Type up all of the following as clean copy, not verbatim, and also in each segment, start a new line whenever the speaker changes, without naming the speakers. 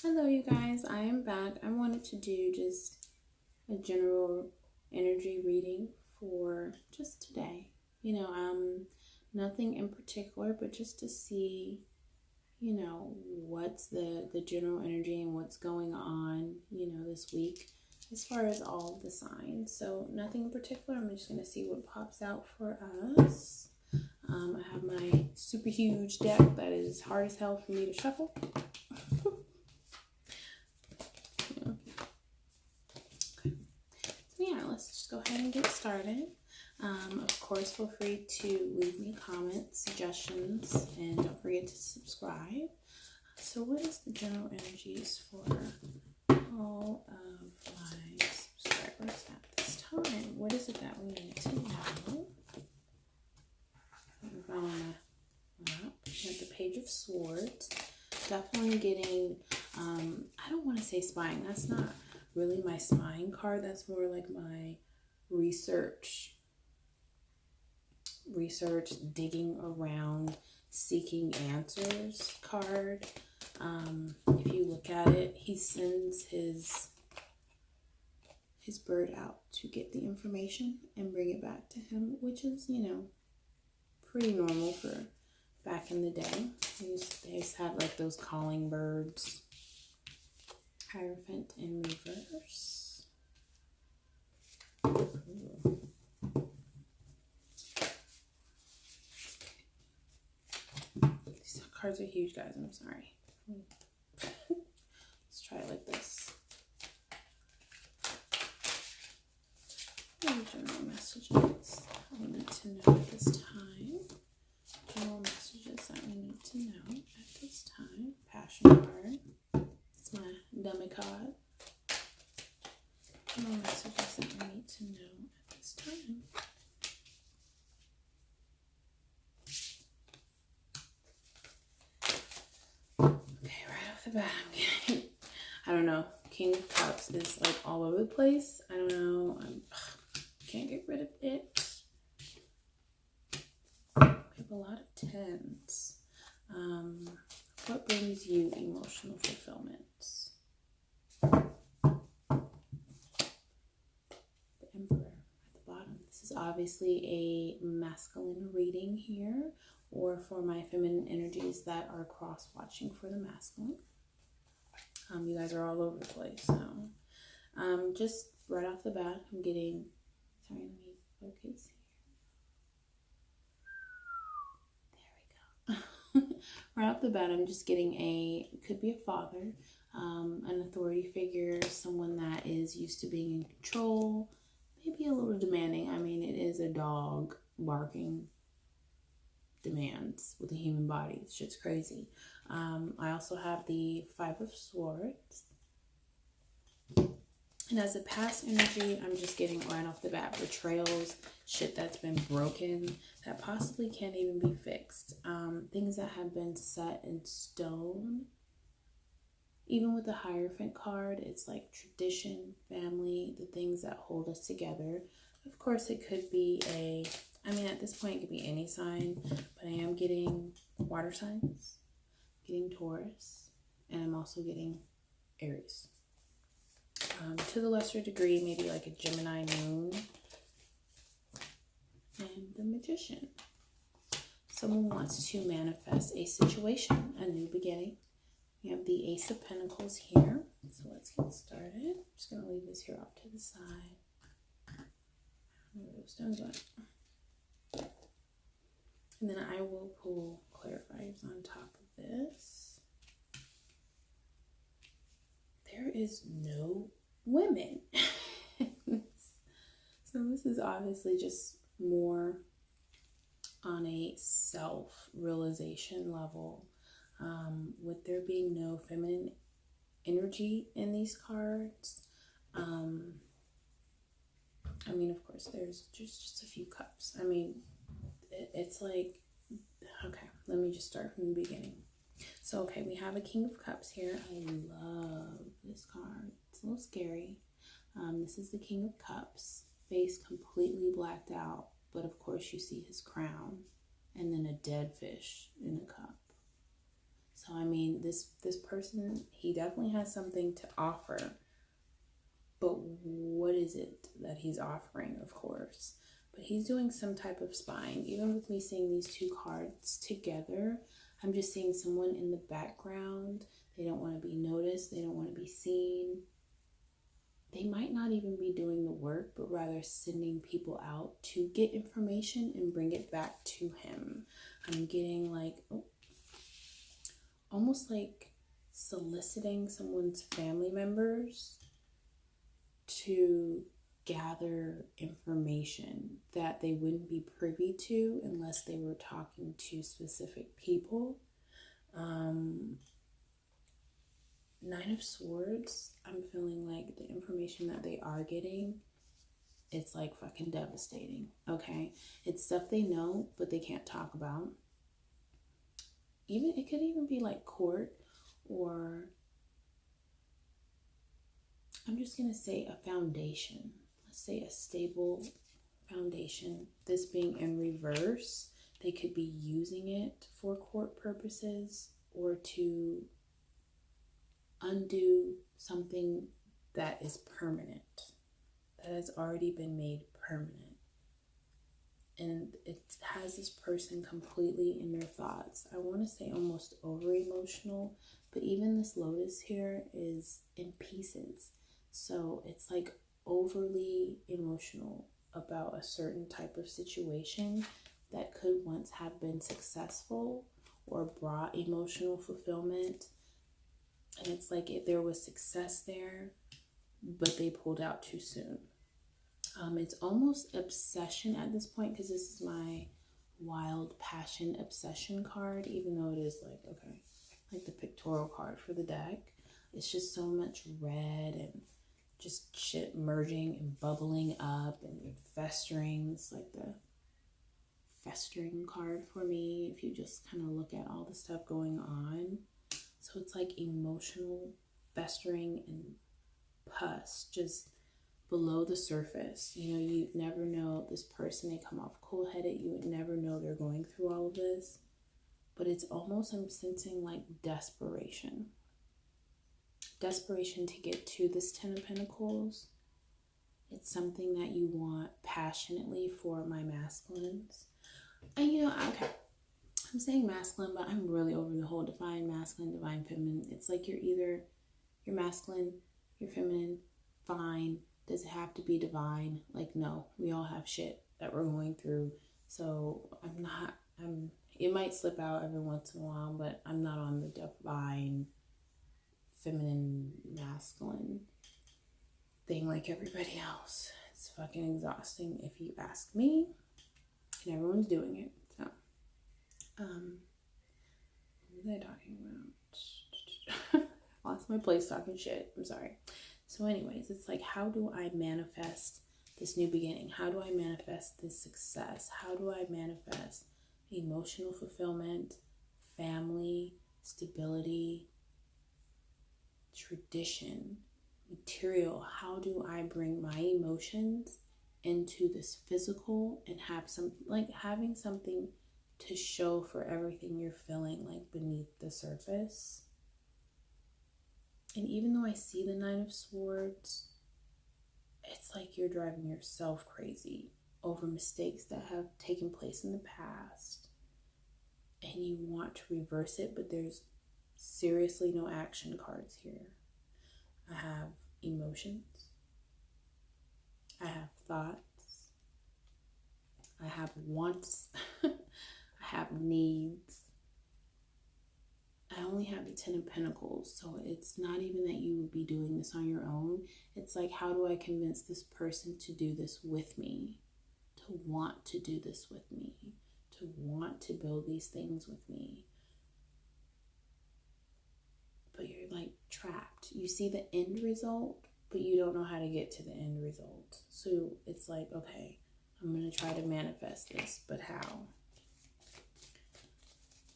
Hello, you guys. I am back. I wanted to do just a general energy reading for just today. Nothing in particular, but just to see, what's the general energy and what's going on, this week as far as all of the signs. So nothing in particular. I'm just going to see what pops out for us. I have my super huge deck that is hard as hell for me to shuffle. Yeah, let's just go ahead and get started. Of course, feel free to leave me comments, suggestions, and don't forget to subscribe. So what is the general energies for all of my subscribers at this time? What is it that we need to know? We're on the Page of Swords. Definitely getting, I don't want to say spying. That's not really my spying card. That's more like my research, digging around, seeking answers card. If you look at it, he sends his bird out to get the information and bring it back to him, which is, pretty normal for back in the day. They used to have like those calling birds. Hierophant in reverse. Ooh. These cards are huge, guys. I'm sorry. Let's try it like this. General messages we need to know at this time. General messages that we need to know at this time. Passion card. It's my dummy card. General messages that we need to know at this time. Okay, right off the bat, I don't know. King of Cups is like all over the place. I don't know. Can't get rid of it. We have a lot of tens. What brings you emotional fulfillment? The Emperor at the bottom. This is obviously a masculine reading here, or for my feminine energies that are cross-watching for the masculine. You guys are all over the place. So just right off the bat, I'm getting, sorry, let me focus here. There we go. Right off the bat, I'm just getting it could be a father, an authority figure, someone that is used to being in control, maybe a little demanding. I mean, it is a dog barking demands with a human body. It's just crazy. I also have the Five of Swords. And as a past energy, I'm just getting right off the bat betrayals, shit that's been broken, that possibly can't even be fixed. Things that have been set in stone. Even with the Hierophant card, it's like tradition, family, the things that hold us together. Of course, it could be at this point, it could be any sign, but I am getting water signs, getting Taurus, and I'm also getting Aries. To the lesser degree, maybe like a Gemini moon, and the Magician. Someone wants to manifest a situation, a new beginning. We have the Ace of Pentacles here. So let's get started. I'm just going to leave this here off to the side. I don't know where those stones went. And then I will pull clarifiers on top of this. There is no women. So this is obviously just more on a self-realization level. With there being no feminine energy in these cards, of course, there's just a few cups. It's like, okay, let me just start from the beginning. So, okay, we have a King of Cups here. I love this card. It's a little scary. This is the King of Cups, face completely blacked out, but of course you see his crown, and then a dead fish in a cup. So So, I mean, this person, he definitely has something to offer. But what is it that he's offering, of course? But he's doing some type of spying. Even with me seeing these two cards together, I'm just seeing someone in the background. They don't want to be noticed. They don't want to be seen. They might not even be doing the work, but rather sending people out to get information and bring it back to him. I'm getting like, almost like soliciting someone's family members to gather information that they wouldn't be privy to unless they were talking to specific people. Nine of Swords, I'm feeling like the information that they are getting, it's like fucking devastating, okay? It's stuff they know, but they can't talk about. It could even be like court, or I'm just going to say a foundation. Let's say a stable foundation. This being in reverse, they could be using it for court purposes or to undo something that is permanent, that has already been made permanent. And it has this person completely in their thoughts. I want to say almost over emotional, but even this Lotus here is in pieces. So it's like overly emotional about a certain type of situation that could once have been successful or brought emotional fulfillment. And it's like if there was success there, but they pulled out too soon. It's almost obsession at this point, because this is my wild passion obsession card, even though it is like, okay, like the pictorial card for the deck. It's just so much red and just shit merging and bubbling up and festering. It's like the festering card for me if you just kind of look at all the stuff going on. So it's like emotional festering and pus just below the surface. You know, you never know this person, they come off cool-headed, you would never know they're going through all of this. But it's almost, I'm sensing like desperation. Desperation to get to this Ten of Pentacles. It's something that you want passionately for my masculines. And you know, okay, I'm saying masculine, but I'm really over the whole divine masculine, divine feminine. It's like you're masculine, you're feminine, fine. Does it have to be divine? Like, no, we all have shit that we're going through. So it might slip out every once in a while, but I'm not on the divine, feminine, masculine thing like everybody else. It's fucking exhausting if you ask me, and everyone's doing it. So, what was I talking about? Lost my place talking shit. I'm sorry. So anyways, it's like, how do I manifest this new beginning? How do I manifest this success? How do I manifest emotional fulfillment, family, stability, tradition, material? How do I bring my emotions into this physical and have some, like having something to show for everything you're feeling like beneath the surface? And even though I see the Nine of Swords, it's like you're driving yourself crazy over mistakes that have taken place in the past. And you want to reverse it, but there's seriously no action cards here. I have emotions. I have thoughts. I have wants. I have needs. I only have the Ten of Pentacles, so it's not even that you would be doing this on your own. It's like, how do I convince this person to do this with me? To want to do this with me? To want to build these things with me? But you're like trapped. You see the end result, but you don't know how to get to the end result. So it's like, okay, I'm going to try to manifest this, but how?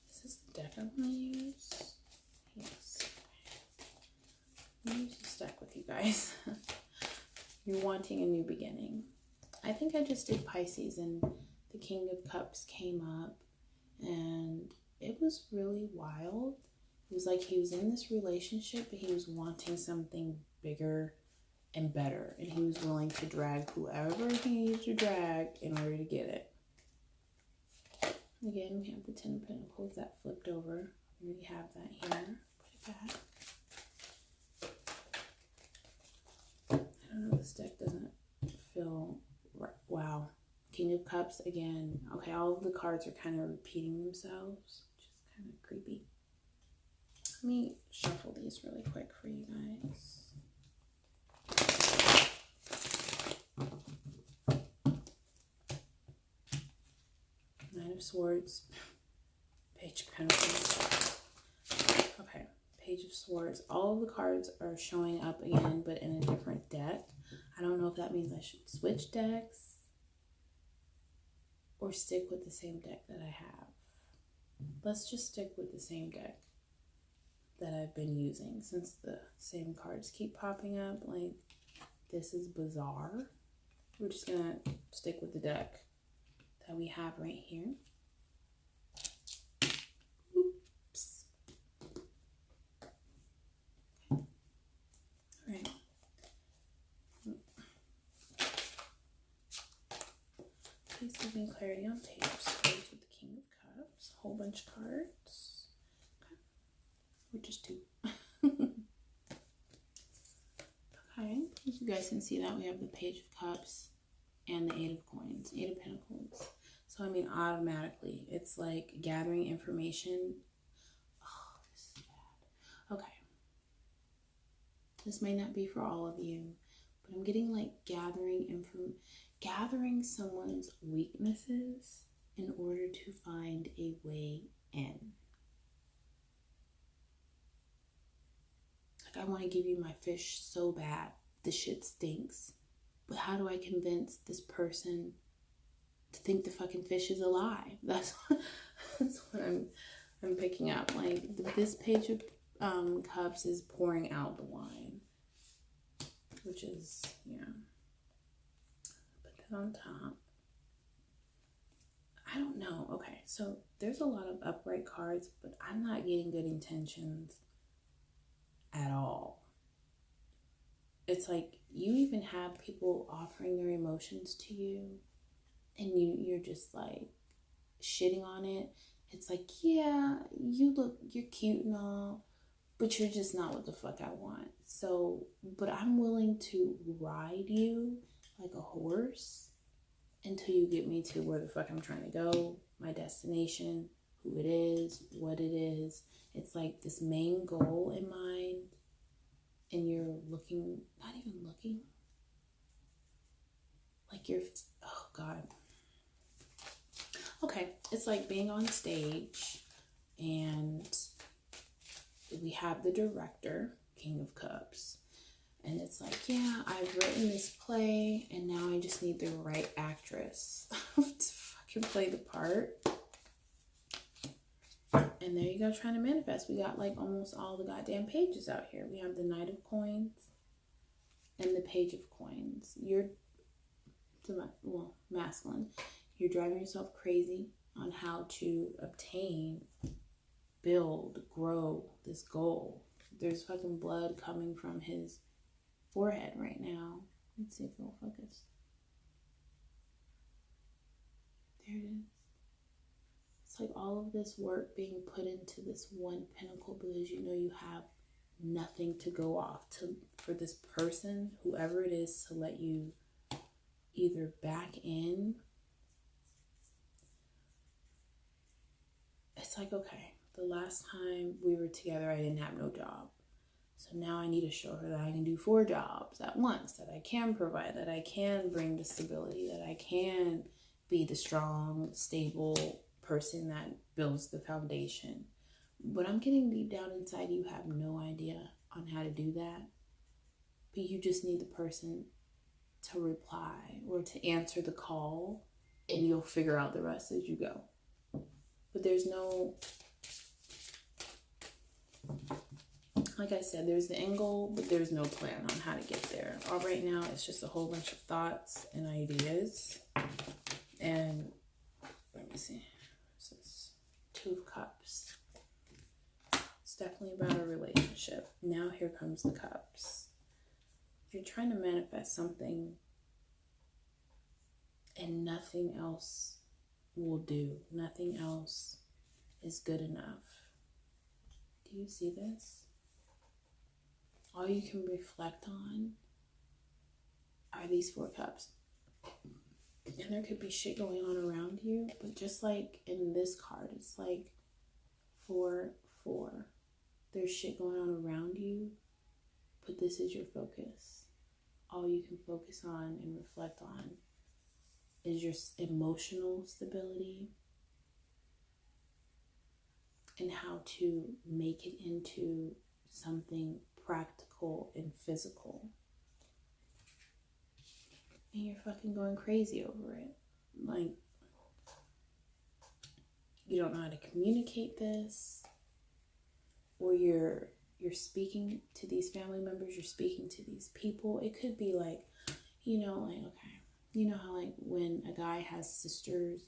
Is this the deck I'm going to use? Yes. I'm going to use this deck with you guys. You're wanting a new beginning. I think I just did Pisces and the King of Cups came up and it was really wild. It was like he was in this relationship, but he was wanting something bigger and better. And he was willing to drag whoever he needed to drag in order to get it. Again, we have the Ten of Pentacles that flipped over. We already have that here. Put it back. I don't know, this deck doesn't feel right. Wow. King of Cups again. Okay, all of the cards are kind of repeating themselves, which is kind of creepy. Let me shuffle these really quick for you guys. Nine of Swords, Page of Pentacles. Okay, Page of Swords. All of the cards are showing up again, but in a different deck. I don't know if that means I should switch decks or stick with the same deck that I have. Let's just stick with the same deck that I've been using since the same cards keep popping up. Like, this is bizarre. We're just gonna stick with the deck that we have right here. Oops. All right. Please give me clarity on Page of Swords with the King of Cups. A whole bunch of cards. Okay. Or just two. Okay. You guys can see that we have the Page of Cups and the Eight of Coins. Eight of Pentacles. So, I mean, automatically, it's like gathering information. Oh, this is bad. Okay. This may not be for all of you, but I'm getting like gathering someone's weaknesses in order to find a way in. Like, I want to give you my fish so bad. This shit stinks. But how do I convince this person to think the fucking fish is alive? That's what I'm picking up. Like, this Page of Cups is pouring out the wine, which is, yeah. Put that on top. I don't know. Okay, so there's a lot of upright cards, but I'm not getting good intentions at all. It's like you even have people offering their emotions to you, and you're just like shitting on it. It's like, yeah, you're cute and all, but you're just not what the fuck I want. So, but I'm willing to ride you like a horse until you get me to where the fuck I'm trying to go, my destination, who it is, what it is. It's like this main goal in mind, and you're looking, not even looking, like you're, oh God. Okay, it's like being on stage, and we have the director, King of Cups, and it's like, yeah, I've written this play, and now I just need the right actress to fucking play the part. And there you go, trying to manifest. We got like almost all the goddamn pages out here. We have the Knight of Coins and the Page of Coins. You're, well, masculine. You're driving yourself crazy on how to obtain, build, grow this goal. There's fucking blood coming from his forehead right now. Let's see if it'll focus. There it is. It's like all of this work being put into this one pentacle because you know you have nothing to go off to for this person, whoever it is, to let you either back in. It's like, okay, the last time we were together, I didn't have no job. So now I need to show her that I can do 4 jobs at once, that I can provide, that I can bring the stability, that I can be the strong, stable person that builds the foundation. But I'm getting deep down inside, you have no idea on how to do that. But you just need the person to reply or to answer the call, and you'll figure out the rest as you go. But there's no, like I said, there's the end goal, but there's no plan on how to get there. All right now, it's just a whole bunch of thoughts and ideas. And let me see. This is 2 of Cups. It's definitely about a relationship. Now here comes the cups. You're trying to manifest something and nothing else will do. Nothing else is good enough. Do you see this? All you can reflect on are these 4 cups. And there could be shit going on around you, but just like in this card, it's like 4, 4. There's shit going on around you, but this is your focus. All you can focus on and reflect on is your emotional stability and how to make it into something practical and physical. And you're fucking going crazy over it. Like, you don't know how to communicate this, or you're speaking to these family members, you're speaking to these people. It could be like, okay, you know how like when a guy has sisters,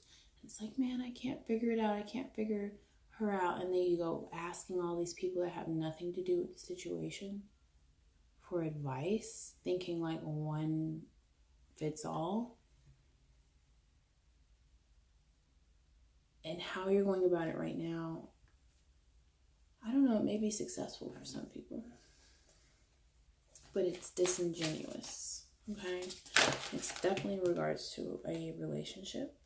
it's like, man, I can't figure it out. I can't figure her out. And then you go asking all these people that have nothing to do with the situation for advice, thinking like one fits all. And how you're going about it right now, I don't know, it may be successful for some people, but it's disingenuous, okay? It's definitely in regards to a relationship,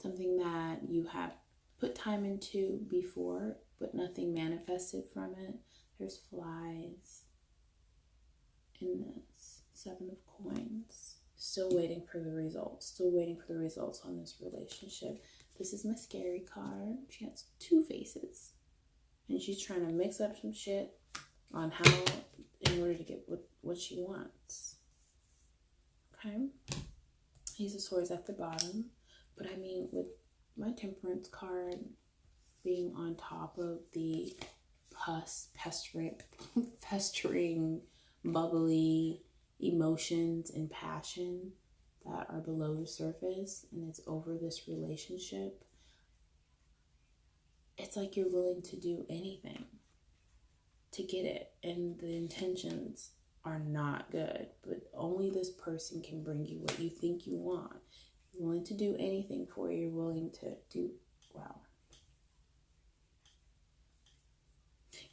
something that you have put time into before, but nothing manifested from it. There's flies in this 7 of coins. Still waiting for the results. Still waiting for the results on this relationship. This is my scary card. She has 2 faces. And she's trying to mix up some shit on how, in order to get what she wants. Okay? Ace of Swords at the bottom. But I mean, with my Temperance card being on top of the festering, bubbly emotions and passion that are below the surface, and it's over this relationship, it's like you're willing to do anything to get it, and the intentions are not good, but only this person can bring you what you think you want. You're willing to do anything for you. You're willing to do, wow.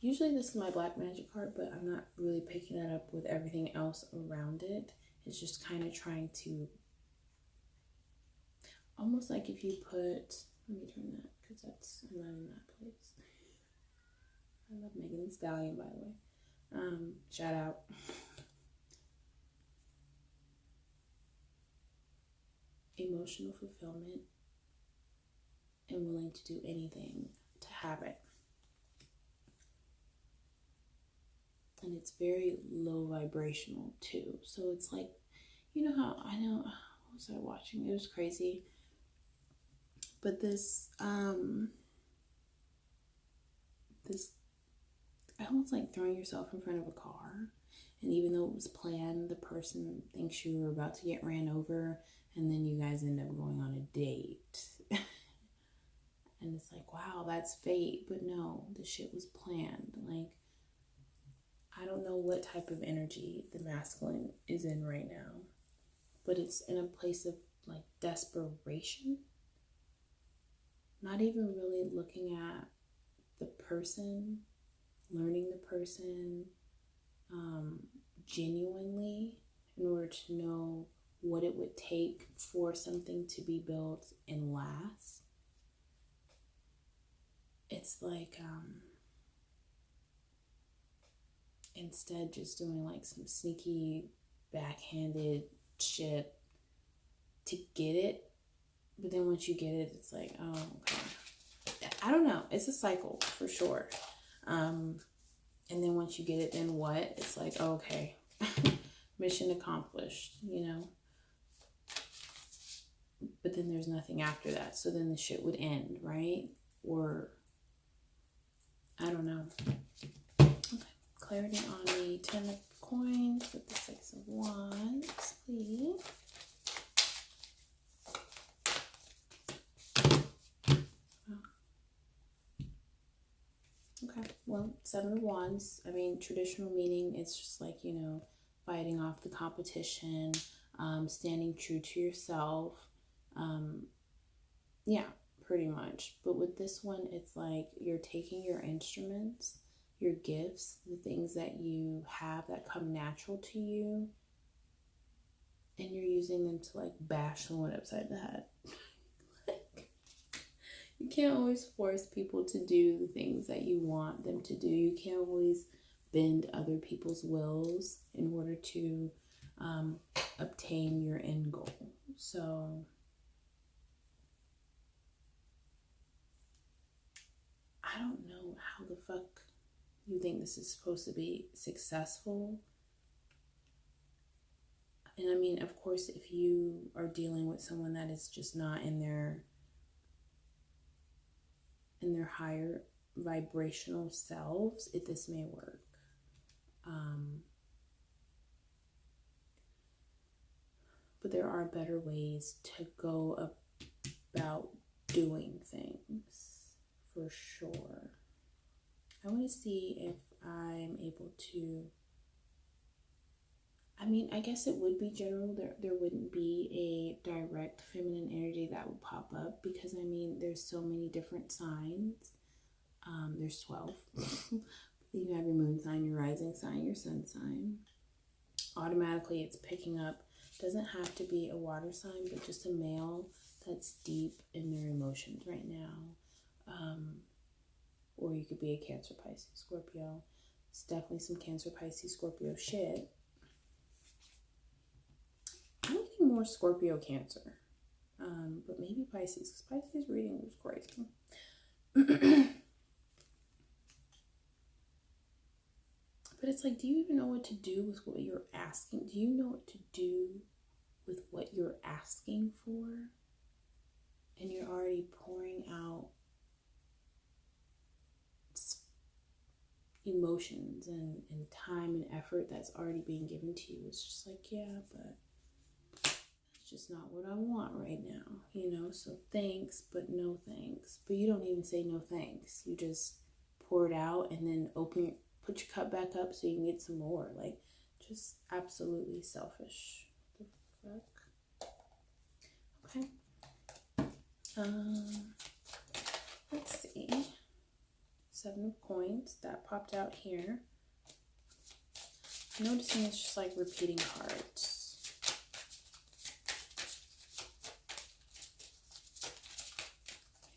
Usually this is my black magic card, but I'm not really picking that up with everything else around it. It's just kind of trying to, almost like if you put, let me turn that, because I'm not in that place. I love Megan Thee Stallion, by the way. Shout out. Emotional fulfillment and willing to do anything to have it. And it's very low vibrational too. So it's like, you know how, I know, what was I watching? It was crazy. But this almost like throwing yourself in front of a car. And even though it was planned, the person thinks you were about to get ran over, and then you guys end up going on a date. And it's like, wow, that's fate. But no, the shit was planned. Like, I don't know what type of energy the masculine is in right now, but it's in a place of like desperation. Not even really looking at the person, learning the person genuinely in order to know what it would take for something to be built and last. It's like instead just doing like some sneaky backhanded shit to get it, but then once you get it, it's like, oh, okay. I don't know, it's a cycle for sure. And then once you get it, then what? It's like, oh, okay, mission accomplished, you know. But then there's nothing after that, so then the shit would end, right? Or I don't know. Okay, clarity on the 10 of coins with the 6 of wands, please. well, Seven of Wands, I mean, traditional meaning, it's just like, you know, fighting off the competition, standing true to yourself. Yeah, pretty much. But with this one, it's like you're taking your instruments, your gifts, the things that you have that come natural to you, and you're using them to like bash someone upside the head. You can't always force people to do the things that you want them to do. You can't always bend other people's wills in order to obtain your end goal. So I don't know how the fuck you think this is supposed to be successful. And I mean, of course, if you are dealing with someone that is just not in their higher vibrational selves, this may work. But there are better ways to go about doing things, for sure. I want to see if I'm able to, I mean, I guess it would be general. There wouldn't be a direct feminine energy that would pop up, because I mean, there's so many different signs. There's 12. You have your moon sign, your rising sign, your sun sign. Automatically, it's picking up. Doesn't have to be a water sign, but just a male that's deep in their emotions right now. Or you could be a Cancer, Pisces, Scorpio. It's definitely some Cancer, Pisces, Scorpio shit. I'm getting more Scorpio, Cancer. But maybe Pisces, because Pisces reading was crazy. But it's like, do you even know what to do with what you're asking? Do you know what to do with what you're asking for? And you're already pouring out emotions and time and effort that's already being given to you. It's just like, yeah, but it's just not what I want right now, you know? So thanks, but no thanks. But you don't even say no thanks. You just pour it out and then put your cup back up so you can get some more. Like, just absolutely selfish. What the fuck? Okay. Let's see. 7 of Coins. That popped out here. I'm noticing it's just like repeating cards.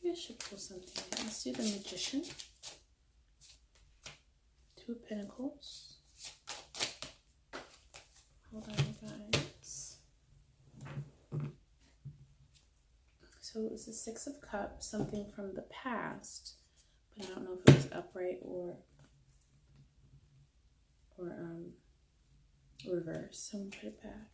Maybe I should pull something. Let's do the Magician. 2 of Pentacles. Hold on, you guys. So it was the 6 of Cups, something from the past, but I don't know if it was upright or reverse. So I'm gonna put it back.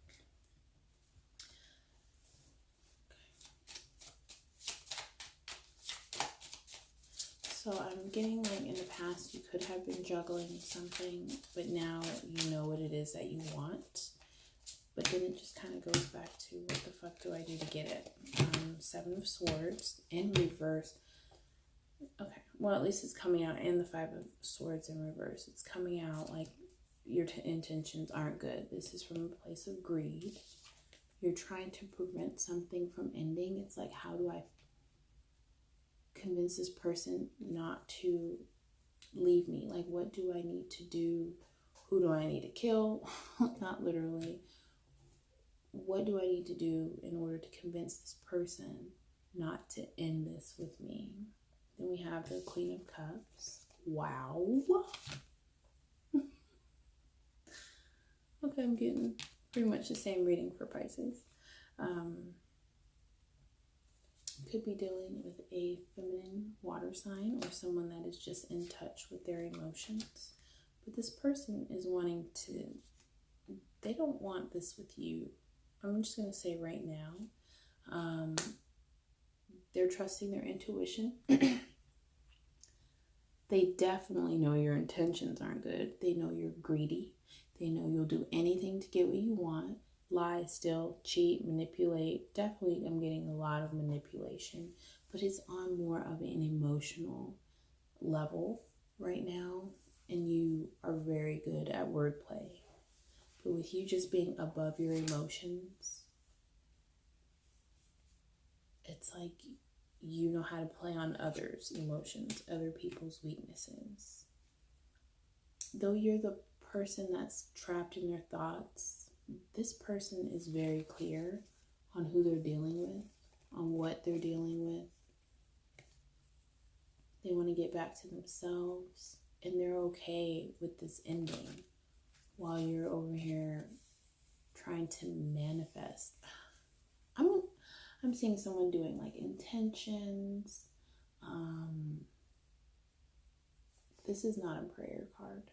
So I'm getting like in the past you could have been juggling something, but now you know what it is that you want. But then it just kind of goes back to, what the fuck do I do to get it? 7 of Swords in reverse. Okay, well, at least it's coming out, and the 5 of Swords in reverse. It's coming out like your intentions aren't good. This is from a place of greed. You're trying to prevent something from ending. It's like, how do I convince this person not to leave me? Like, what do I need to do? Who do I need to kill? Not literally. What do I need to do in order to convince this person not to end this with me? Then we have the Queen of Cups. Wow. Okay, I'm getting pretty much the same reading for Pisces. Could be dealing with a feminine water sign or someone that is just in touch with their emotions. But this person is wanting to, they don't want this with you. I'm just going to say right now, they're trusting their intuition. They definitely know your intentions aren't good. They know you're greedy. They know you'll do anything to get what you want. Lie, steal, cheat, manipulate. Definitely I'm getting a lot of manipulation, but it's on more of an emotional level. right now, and you are very good at wordplay. But with you just being above your emotions, it's like you know how to play on others' emotions, other people's weaknesses. Though you're the person that's trapped in their thoughts, this person is very clear on who they're dealing with, on what they're dealing with. They want to get back to themselves, and they're okay with this ending while you're over here trying to manifest. I'm seeing someone doing like intentions. This is not a prayer card.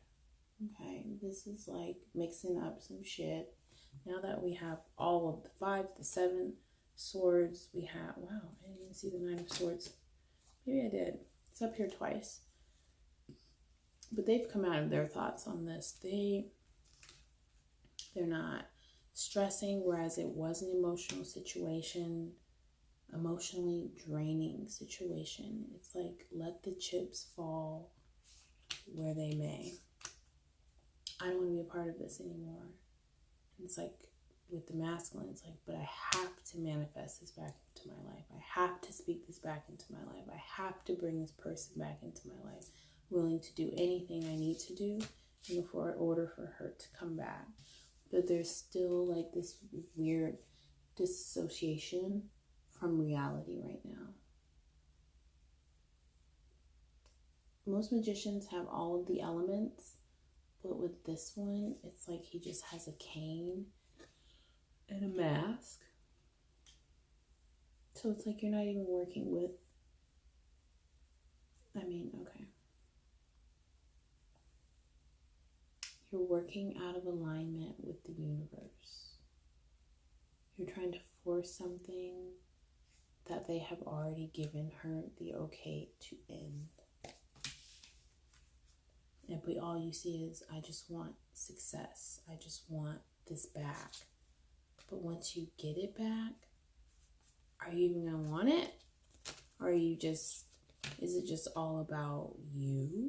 Okay, this is like mixing up some shit. Now that we have all of the 5, the 7 swords, we have, wow, I didn't even see the 9 of swords. Maybe I did. It's up here twice. But they've come out of their thoughts on this. They're not stressing, whereas it was an emotional situation, emotionally draining situation. It's like, let the chips fall where they may. I don't want to be a part of this anymore. And it's like with the masculine, it's like, but I have to manifest this back into my life. I have to speak this back into my life. I have to bring this person back into my life. Willing to do anything I need to do in order for her to come back. But there's still like this weird disassociation from reality right now. Most magicians have all of the elements, but with this one, it's like he just has a cane and a mask. So it's like you're not even working with, okay. You're working out of alignment with the universe. You're trying to force something that they have already given her the okay to end. But all you see is, I just want success. I just want this back. But once you get it back, are you even going to want it? Or are you just, is it just all about you?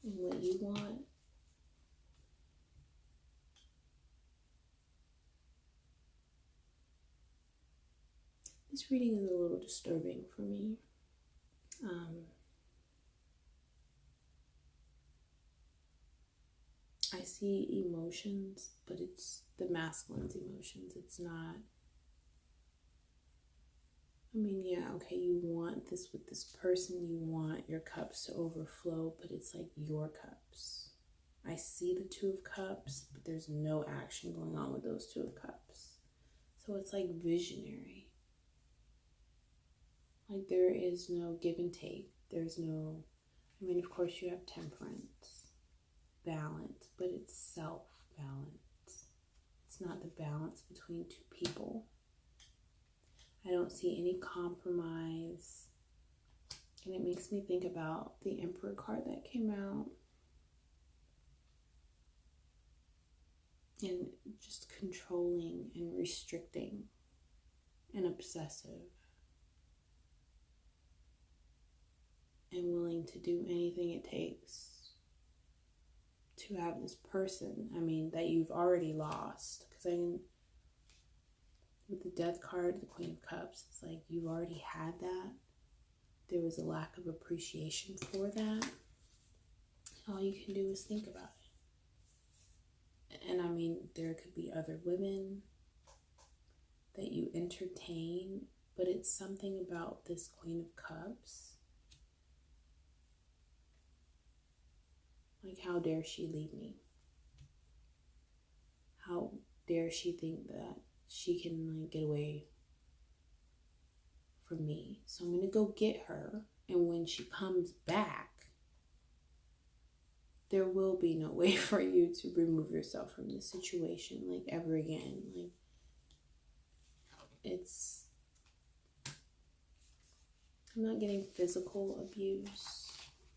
And what you want? This reading is a little disturbing for me. I see emotions, but it's the masculine's emotions. It's not, yeah, okay, you want this with this person. You want your cups to overflow, but it's like your cups. I see the 2 of cups, but there's no action going on with those 2 of cups. So it's like visionary. Like there is no give and take. There's no, of course you have temperance, balance, but it's self-balance. It's not the balance between 2 people. I don't see any compromise. And it makes me think about the Emperor card that came out. And just controlling and restricting and obsessive. And willing to do anything it takes to have this person, that you've already lost. Because with the Death card, the Queen of Cups, it's like you've already had that. There was a lack of appreciation for that. All you can do is think about it. And there could be other women that you entertain, but it's something about this Queen of Cups. Like, how dare she leave me? How dare she think that she can get away from me? So I'm going to go get her. And when she comes back, there will be no way for you to remove yourself from this situation, ever again. I'm not getting physical abuse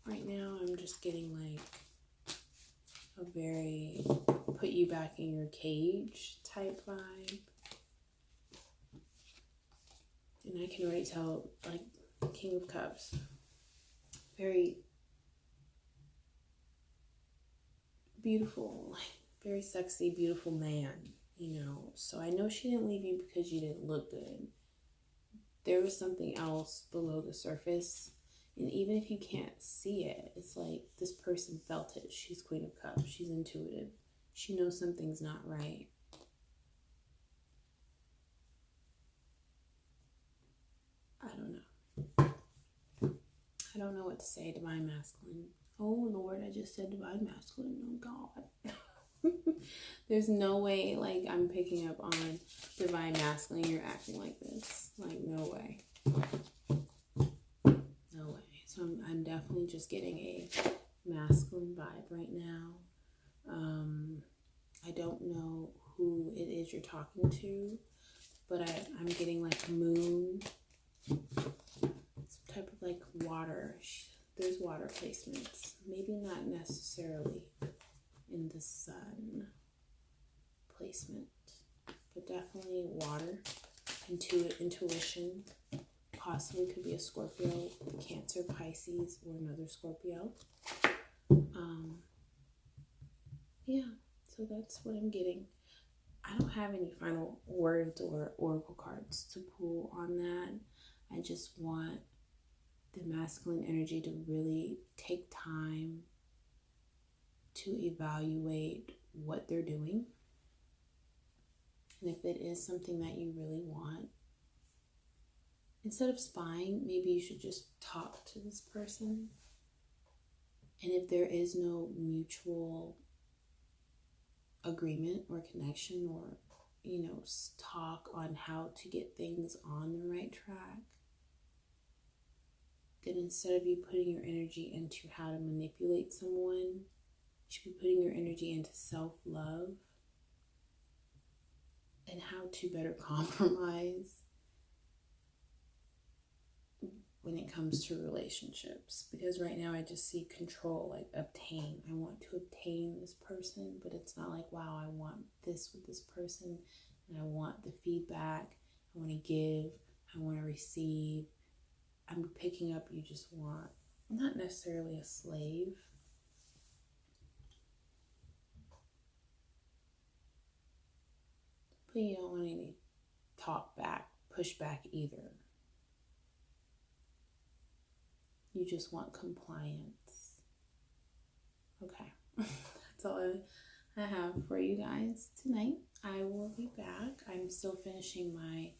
right now. I'm just getting a very put you back in your cage type vibe. And I can already tell, King of Cups. Very beautiful, like very sexy, beautiful man, you know. So I know she didn't leave you because you didn't look good. There was something else below the surface. And even if you can't see it, it's like this person felt it. She's Queen of Cups. She's intuitive. She knows something's not right. I don't know. I don't know what to say, Divine Masculine. Oh, Lord, I just said Divine Masculine. Oh, God. There's no way, like, I'm picking up on Divine Masculine. You're acting like this. Like, no way. No way. So I'm definitely just getting a masculine vibe right now. I don't know who it is you're talking to, but I'm getting like moon, some type of like water. There's water placements. Maybe not necessarily in the sun placement, but definitely water, intuition. Possibly could be a Scorpio, Cancer, Pisces, or another Scorpio. Yeah, so that's what I'm getting. I don't have any final words or oracle cards to pull on that. I just want the masculine energy to really take time to evaluate what they're doing. And if it is something that you really want, instead of spying, maybe you should just talk to this person. And if there is no mutual agreement or connection, or, you know, talk on how to get things on the right track, then instead of you putting your energy into how to manipulate someone, you should be putting your energy into self-love and how to better compromise when it comes to relationships. Because right now I just see control, like obtain. I want to obtain this person, but it's not like, wow, I want this with this person, and I want the feedback, I want to give, I want to receive. I'm picking up, you just want, not necessarily a slave, but you don't want any talk back, push back either. You just want compliance. Okay, that's all I have for you guys tonight. I will be back. I'm still finishing my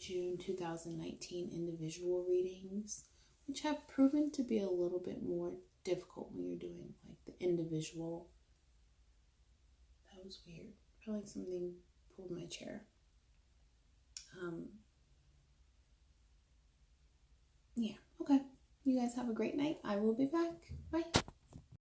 June 2019 individual readings, which have proven to be a little bit more difficult when you're doing like the individual. That was weird. I feel like something pulled my chair. Yeah, okay. You guys have a great night. I will be back. Bye.